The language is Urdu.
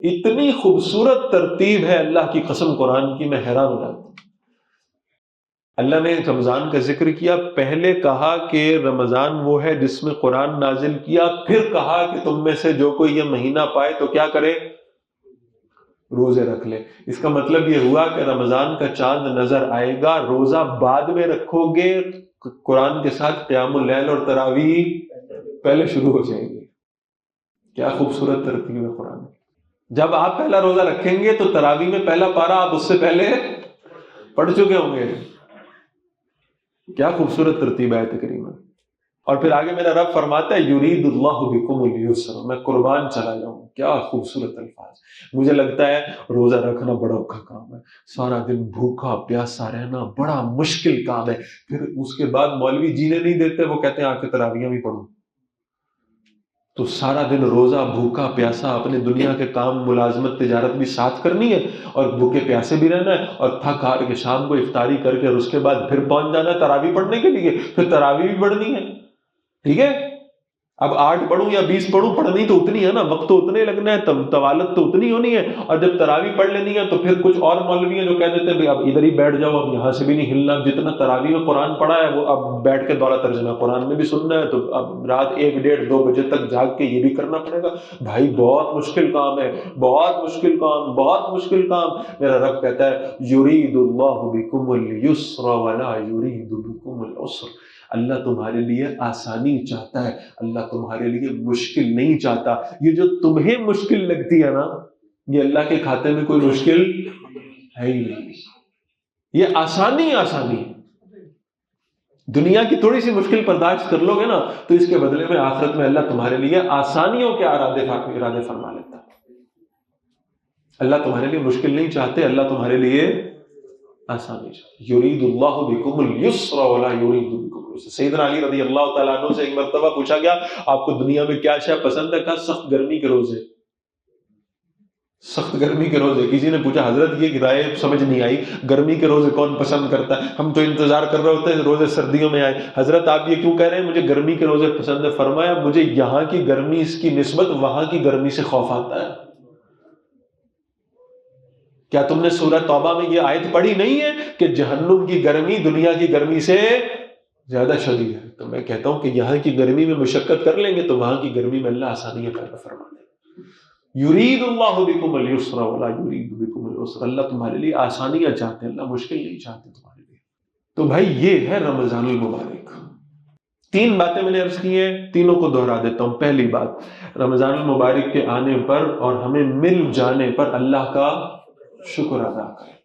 اتنی خوبصورت ترتیب ہے اللہ کی قسم قرآن کی، میں حیران ہو جاتا ہوں۔ اللہ نے رمضان کا ذکر کیا، پہلے کہا کہ رمضان وہ ہے جس میں قرآن نازل کیا، پھر کہا کہ تم میں سے جو کوئی یہ مہینہ پائے تو کیا کرے؟ روزے رکھ لے۔ اس کا مطلب یہ ہوا کہ رمضان کا چاند نظر آئے گا، روزہ بعد میں رکھو گے، قرآن کے ساتھ قیام اللیل اور تراویح پہلے شروع ہو جائیں گے۔ کیا خوبصورت ترتیب ہے قرآن کی۔ جب آپ پہلا روزہ رکھیں گے تو تراویح میں پہلا پارہ آپ اس سے پہلے پڑھ چکے ہوں گے۔ کیا خوبصورت ترتیب ہے تقریباً۔ اور پھر آگے میرا رب فرماتا ہے یرید اللہ بکم اليسر، میں قربان چلا جاؤں۔ کیا خوبصورت الفاظ۔ مجھے لگتا ہے روزہ رکھنا بڑا اوکھا کام ہے، سارا دن بھوکا پیاسا رہنا بڑا مشکل کام ہے، پھر اس کے بعد مولوی جینے نہیں دیتے، وہ کہتے ہیں آ کے تراویحاں بھی پڑھو، تو سارا دن روزہ بھوکا پیاسا اپنے دنیا کے کام ملازمت تجارت بھی ساتھ کرنی ہے اور بھوکے پیاسے بھی رہنا ہے، اور تھک ہار کے شام کو افطاری کر کے اور اس کے بعد پھر پہنچ جانا ہے تراویح پڑھنے کے لیے، پھر تراویح بھی پڑھنی ہے۔ ٹھیک ہے، اب 8 پڑھوں یا 20 پڑھوں، پڑھنی تو اتنی ہے نا، وقت تو اتنے لگنا ہے، طوالت تو اتنی ہونی ہے، اور جب تراویح پڑھ لینی ہے تو پھر کچھ اور مولوی ہیں جو کہہ دیتے ہیں اب ادھر ہی بیٹھ جاؤ، اب یہاں سے بھی نہیں ہلنا، جتنا تراویح میں قرآن پڑھا ہے وہ اب بیٹھ کے دورہ ترجمہ قرآن میں بھی سننا ہے، تو اب رات 1 ڈیڑھ 2 بجے تک جاگ کے یہ بھی کرنا پڑے گا۔ بھائی بہت مشکل کام ہے، بہت مشکل کام، بہت مشکل کام۔ میرا رب کہتا ہے یرید اللہ بکم اليسر ولا یرید بکم العسر، اللہ تمہارے لیے آسانی چاہتا ہے، اللہ تمہارے لیے مشکل نہیں چاہتا۔ یہ جو تمہیں مشکل لگتی ہے نا، یہ اللہ کے کھاتے میں کوئی مشکل ہے ہی نہیں، یہ آسانی آسانی۔ دنیا کی تھوڑی سی مشکل برداشت کر لو گے نا تو اس کے بدلے میں آخرت میں اللہ تمہارے لیے آسانیوں کے ارادے فرما لیتا ہے۔ اللہ تمہارے لیے مشکل نہیں چاہتے، اللہ تمہارے لیے آسانی چاہتے۔ یرید اللہ بکم اليسر ولا یرید بکم العسر۔ سیدنا علی رضی اللہ تعالیٰ عنہ سے ایک مرتبہ پوچھا گیا آپ کو دنیا میں کیا شے پسند ہے؟ کہا سخت گرمی کے روزے، سخت گرمی کے روزے۔ کسی نے پوچھا حضرت یہ رائے سمجھ نہیں آئی، گرمی کے روزے کون پسند کرتا ہے؟ ہم تو انتظار کر رہے ہوتے ہیں روزے سردیوں میں آئے۔ حضرت آپ یہ کیوں کہہ رہے ہیں مجھے گرمی کے روزے پسند ہے؟ فرمایا مجھے یہاں کی گرمی اس کی نسبت وہاں کی گرمی سے خوف آتا ہے۔ کیا تم نے سورہ توبہ میں یہ آیت پڑھی نہیں ہے کہ جہنم کی گرمی دنیا کی گرمی سے زیادہ شدید ہے؟ تو میں کہتا ہوں کہ یہاں کی گرمی میں مشقت کر لیں گے تو وہاں کی گرمی میں اللہ آسانیاں پیدا فرما دے گا۔ یرید اللہ بکم اليسر ولا یرید بکم العسر، اللہ تمہارے لیے آسانیاں چاہتے ہیں، اللہ مشکل نہیں چاہتے تمہارے لیے۔ تو بھائی یہ ہے رمضان المبارک۔ 3 باتیں میں نے عرض کی ہیں، تینوں کو دہرا دیتا ہوں۔ پہلی بات، رمضان المبارک کے آنے پر اور ہمیں مل جانے پر اللہ کا شکر ادا کریں۔